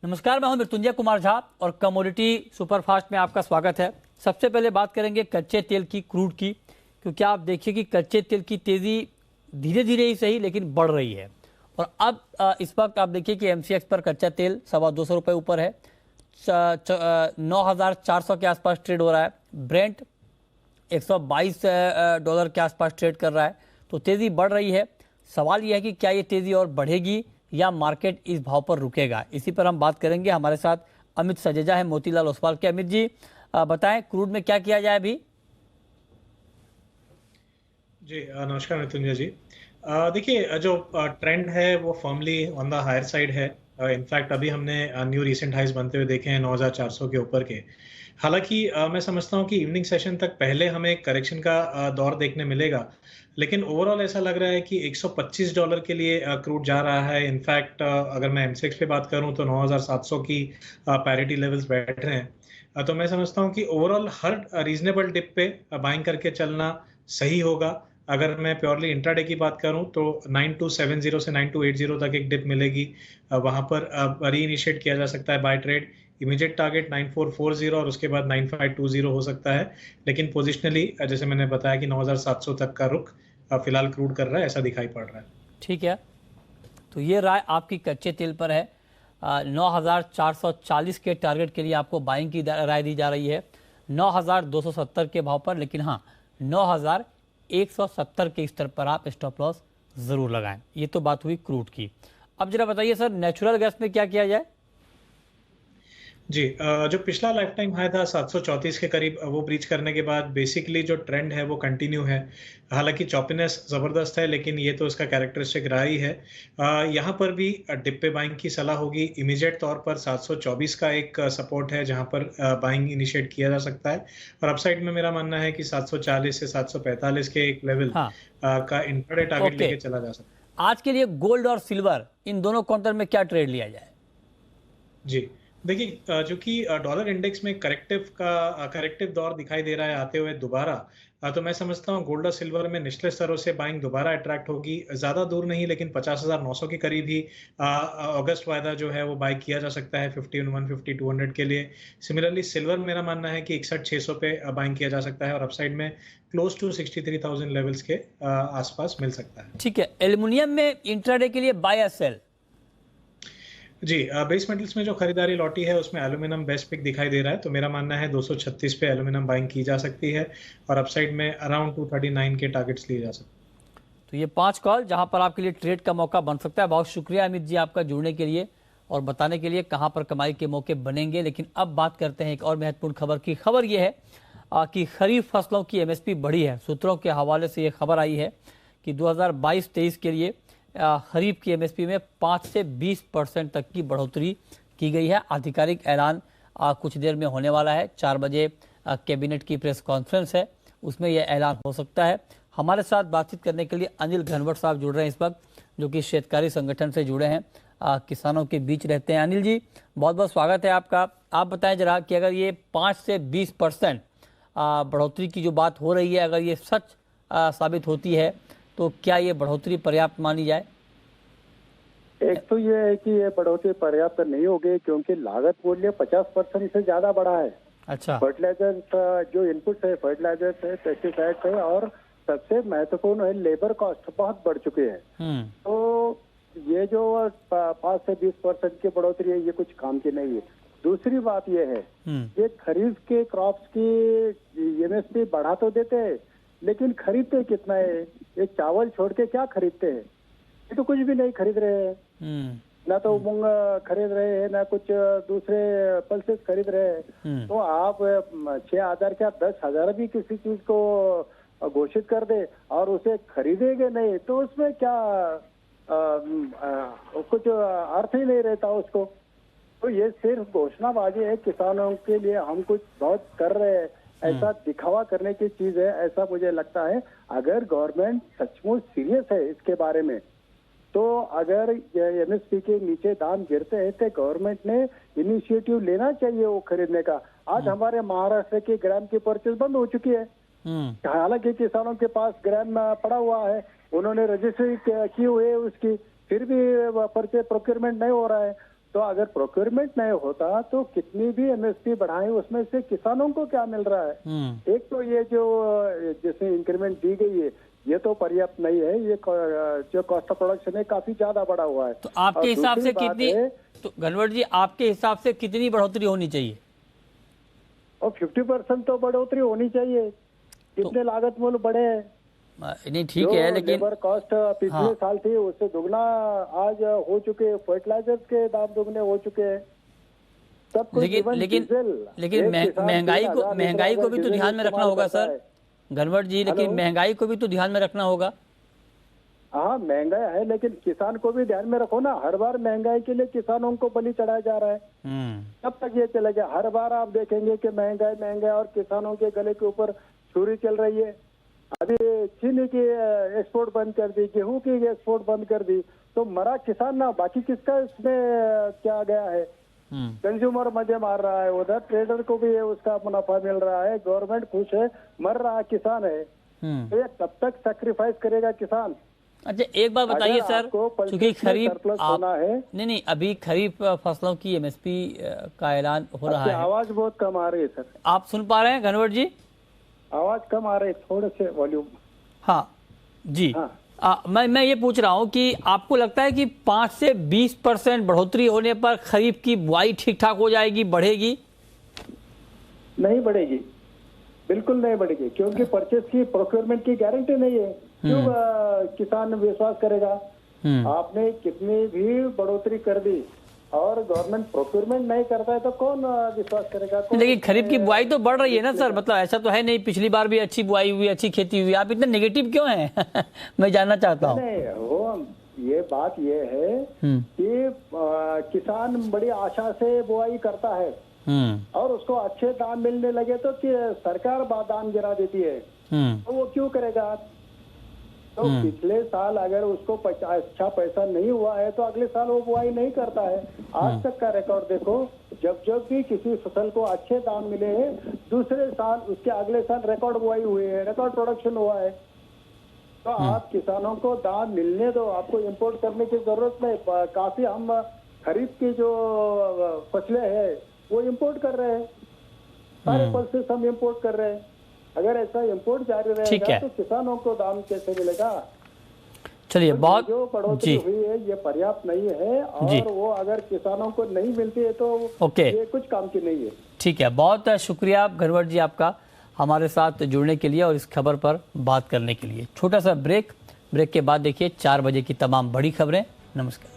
नमस्कार, मैं हूं मृत्युंजय कुमार झा और कमोडिटी सुपरफास्ट में आपका स्वागत है। सबसे पहले बात करेंगे कच्चे तेल की, क्रूड की, क्योंकि आप देखिए कि कच्चे तेल की तेजी धीरे धीरे ही सही लेकिन बढ़ रही है। और अब इस वक्त आप देखिए कि एमसीएक्स पर कच्चा तेल $225 ऊपर है, 9,400 के आसपास ट्रेड हो रहा है। ब्रेंट $122 के आसपास ट्रेड कर रहा है। तो तेजी बढ़ रही है। सवाल यह है कि क्या ये तेजी और बढ़ेगी या मार्केट इस भाव पर रुकेगा। इसी पर हम बात करेंगे। हमारे साथ अमित सजेजा है मोतीलाल ओसवाल के। अमित जी बताएं, क्रूड में क्या किया जाए अभी। जी नमस्कार मृत्युंजय जी। देखिए, जो ट्रेंड है वो firmly on the higher side है। इनफैक्ट अभी हमने न्यू रिसेंट हाइज बनते हुए देखे हैं 9,400 के ऊपर के। हालांकि मैं समझता हूं कि इवनिंग सेशन तक पहले हमें एक करेक्शन का दौर देखने मिलेगा, लेकिन ओवरऑल ऐसा लग रहा है कि $125 के लिए क्रूड जा रहा है। इनफैक्ट अगर मैं एमसेक्स पे बात करूं तो 9,700 की पैरिटी लेवल्स बैठ रहे हैं। तो मैं समझता हूं कि ओवरऑल हर रीजनेबल डिप पे बाइंग करके चलना सही होगा। अगर मैं प्योरली इंट्राडे की बात करूं तो 9270 से 9280 तक एक डिप मिलेगी। वहां पर री इनिशिएट किया जा सकता है बाय ट्रेड। इमीडिएट टारगेट 9440 और उसके बाद 9520 हो सकता है। लेकिन पोजिशनली जैसे मैंने बताया कि 9700 तक का रुख फिलहाल क्रूड कर रहा है, ऐसा दिखाई पड़ रहा है। ठीक है, तो ये राय आपकी कच्चे तेल पर है। 9,440 के टारगेट के लिए आपको बाइंग की राय दी जा रही है 9,270 के भाव पर। लेकिन हाँ, 9,170 के स्तर पर आप स्टॉप लॉस जरूर लगाएं। ये तो बात हुई क्रूड की। अब जरा बताइए सर, नेचुरल गैस में क्या किया जाए। जी, जो पिछला लाइफ टाइम हाई था 734 के करीब, वो ब्रीच करने के बाद बेसिकली जो ट्रेंड है वो कंटिन्यू है। हालांकि चॉपीनेस ज़बरदस्त है, लेकिन ये तो इसका कैरेक्टरिस्टिक रहा ही है। यहाँ पर भी डिप पे बाइंग की सलाह होगी। इमीडिएट तौर पर 724 का एक सपोर्ट है जहाँ पर बाइंग इनिशिएट किया जा सकता है। और अपसाइड में मेरा मानना है कि 740 से 745 के एक लेवल हाँ, का इंट्राडे टारगेट ओके। लेके चला जा सकता है। आज के लिए गोल्ड और सिल्वर, इन दोनों काउंटर में क्या ट्रेड लिया जाए। जी, देखिए, जो कि डॉलर इंडेक्स में करेक्टिव दौर दिखाई दे रहा है आते हुए दोबारा। तो मैं समझता हूँ गोल्ड और सिल्वर में निचले स्तरों से बाइंग दोबारा अट्रैक्ट होगी। ज़्यादा दूर नहीं, लेकिन 50,900 के करीब ही अगस्त वायदा जो है वो बाई किया जा सकता है 5150 200 के लिए। सिमिलरली सिल्वर मेरा मानना है कि 61,600 पे बाइंग किया जा सकता है और अपसाइड में क्लोज टू 63,000 लेवल्स के आसपास मिल सकता है। ठीक है, एल्युमिनियम में इंट्राडे के लिए बाय या सेल। जी, बेस मेटल्स में जो खरीदारी लौटी है उसमें एल्यूमिनियम बेस्ट पिक दिखाई दे रहा है। तो मेरा मानना है 236 पे एल्यूमिनियम बाइंग की जा सकती है और अपसाइड में अराउंड 239 के टारगेट्स लिए जा सकते हैं। तो ये 5 कॉल जहां पर आपके लिए ट्रेड का मौका बन सकता है। बहुत शुक्रिया अमित जी आपका जुड़ने के लिए और बताने के लिए कहां पर कमाई के मौके बनेंगे। लेकिन अब बात करते हैं एक और महत्वपूर्ण खबर की। खबर ये है कि खरीफ फसलों की एमएसपी बढ़ी है। सूत्रों के हवाले से ये खबर आई है कि 2022-23 के लिए खरीफ की एमएसपी में 5 से 20% तक की बढ़ोतरी की गई है। आधिकारिक ऐलान कुछ देर में होने वाला है। 4 बजे कैबिनेट की प्रेस कॉन्फ्रेंस है, उसमें यह ऐलान हो सकता है। हमारे साथ बातचीत करने के लिए अनिल घनवट साहब जुड़ रहे हैं इस वक्त, जो कि शेतकारी संगठन से जुड़े हैं, किसानों के बीच रहते हैं। अनिल जी, बहुत बहुत स्वागत है आपका। आप बताएं जरा कि अगर ये 5 से 20% बढ़ोतरी की जो बात हो रही है, अगर ये सच साबित होती है तो क्या ये बढ़ोतरी पर्याप्त मानी जाए। एक तो ये है कि ये बढ़ोतरी पर्याप्त नहीं होगी, क्योंकि लागत मूल्य 50% से ज्यादा बढ़ा है। अच्छा, फर्टिलाइजर जो इनपुट है, फर्टिलाइजर है, पेस्टिसाइड है, और सबसे महत्वपूर्ण है लेबर कॉस्ट बहुत बढ़ चुके हैं। तो ये जो 5 से 20% की बढ़ोतरी है, ये कुछ काम की नहीं है। दूसरी बात ये है, ये खरीफ के क्रॉप्स की एमएसपी बढ़ा तो देते हैं, लेकिन खरीदते कितना है। ये चावल छोड़ के क्या खरीदते हैं, ये तो कुछ भी नहीं खरीद रहे हैं। ना तो मूंग खरीद रहे हैं, ना कुछ दूसरे पल्सेस खरीद रहे हैं। तो आप 6,000 क्या 10,000 भी किसी चीज को घोषित कर दे और उसे खरीदेंगे नहीं, तो उसमें क्या कुछ अर्थ ही नहीं रहता उसको। तो ये सिर्फ घोषणाबाजी है। किसानों के लिए हम कुछ बहुत कर रहे हैं, ऐसा दिखावा करने की चीज है, ऐसा मुझे लगता है। अगर गवर्नमेंट सचमुच सीरियस है इसके बारे में, तो अगर एमएसपी के नीचे दाम गिरते हैं तो गवर्नमेंट ने इनिशिएटिव लेना चाहिए वो खरीदने का। आज हमारे महाराष्ट्र की ग्राम की परचेज बंद हो चुकी है। हालांकि किसानों के पास ग्राम पड़ा हुआ है, उन्होंने रजिस्ट्री की हुई है उसकी, फिर भी परचेज प्रोक्योरमेंट नहीं हो रहा है। तो अगर प्रोक्योरमेंट नहीं होता तो कितनी भी एमएसपी बढ़ाएं उसमें से किसानों को क्या मिल रहा है? एक तो ये जो जैसे इंक्रीमेंट दी गई है ये तो पर्याप्त नहीं है, ये जो कॉस्ट ऑफ प्रोडक्शन है काफी ज्यादा बढ़ा हुआ है। तो आपके हिसाब से कितनी, तो घनवट जी आपके हिसाब से कितनी बढ़ोतरी होनी चाहिए? और 50% तो बढ़ोतरी होनी चाहिए। कितने लागत मूल्य बढ़े हैं? नहीं ठीक है, लेकिन लेबर कॉस्ट पिछले साल थी उससे दुगना आज हो चुके, फर्टिलाइजर्स के दाम दुगने हो चुके हैं, सब कुछ। लेकिन महंगाई को भी तो ध्यान में रखना होगा सर घनवट जी, लेकिन महंगाई को भी तो ध्यान में रखना होगा। हाँ महंगाई है, लेकिन किसान को भी ध्यान में रखो ना। हर बार महंगाई के लिए किसानों को बलि चढ़ाया जा रहा है। कब तक ये चलेगा? हर बार आप देखेंगे कि महंगाई महंगाई और किसानों के गले के ऊपर छुरी चल रही है। अभी चीनी की एक्सपोर्ट बंद कर दी, गेहूं की एक्सपोर्ट बंद कर दी, तो मरा किसान ना, बाकी किसका इसमें क्या गया है? कंज्यूमर मजे मार रहा है, उधर ट्रेडर को भी उसका मुनाफा मिल रहा है, गवर्नमेंट खुश है, मर रहा किसान है। तो ये कब तक सैक्रिफाइस करेगा किसान? अच्छा एक बात बताइए सर, क्योंकि खरीफ नहीं अभी खरीफ फसलों की एमएसपी का ऐलान हो रहा है। आवाज बहुत कम आ रही है सर। आप सुन पा रहे हैं घनवट जी? आवाज कम आ रही है, थोड़े से वॉल्यूम। हाँ जी। हाँ। मैं ये पूछ रहा हूँ कि आपको लगता है कि 5 से 20% बढ़ोतरी होने पर खरीफ की बुआई ठीक ठाक हो जाएगी, बढ़ेगी? नहीं बढ़ेगी, बिल्कुल नहीं बढ़ेगी, क्योंकि परचेस की प्रोक्योरमेंट की गारंटी नहीं है। क्यों किसान विश्वास करेगा? आपने कितनी भी बढ़ोतरी कर दी और गवर्नमेंट प्रोक्योरमेंट नहीं करता है तो कौन विश्वास करेगा? लेकिन खरीफ की बुआई तो बढ़ रही है ना सर, मतलब ऐसा तो है नहीं पिछली बार भी अच्छी बुआई हुई, अच्छी खेती हुई, आप इतने नेगेटिव क्यों हैं? मैं जानना चाहता हूँ। नहीं वो ये बात ये है कि किसान बड़ी आशा से बुआई करता है और उसको अच्छे दाम मिलने लगे तो सरकार दाम गिरा देती है, तो वो क्यों करेगा? तो पिछले साल अगर उसको अच्छा पैसा नहीं हुआ है तो अगले साल वो बुआई नहीं करता है। आज तक का रिकॉर्ड देखो, जब जब भी किसी फसल को अच्छे दाम मिले हैं दूसरे साल उसके अगले साल रिकॉर्ड बुआई हुई है, रिकॉर्ड प्रोडक्शन हुआ है। तो आप किसानों को दाम मिलने दो, आपको इंपोर्ट करने की जरूरत नहीं। काफी हम खरीफ की जो फसलें हैं वो इंपोर्ट कर रहे हैं, सारे पल्सेस हम इंपोर्ट कर रहे हैं। अगर ऐसा इंपोर्ट जारी रहेगा तो किसानों को दाम कैसे मिलेगा? चलिए तो बहुत जो बढ़ोतरी हुई है ये पर्याप्त नहीं है और वो अगर किसानों को नहीं मिलती है तो ये कुछ काम की नहीं है। ठीक है, बहुत शुक्रिया घनवट जी आपका हमारे साथ जुड़ने के लिए और इस खबर पर बात करने के लिए। छोटा सा ब्रेक के बाद देखिए 4 बजे की तमाम बड़ी खबरें। नमस्कार।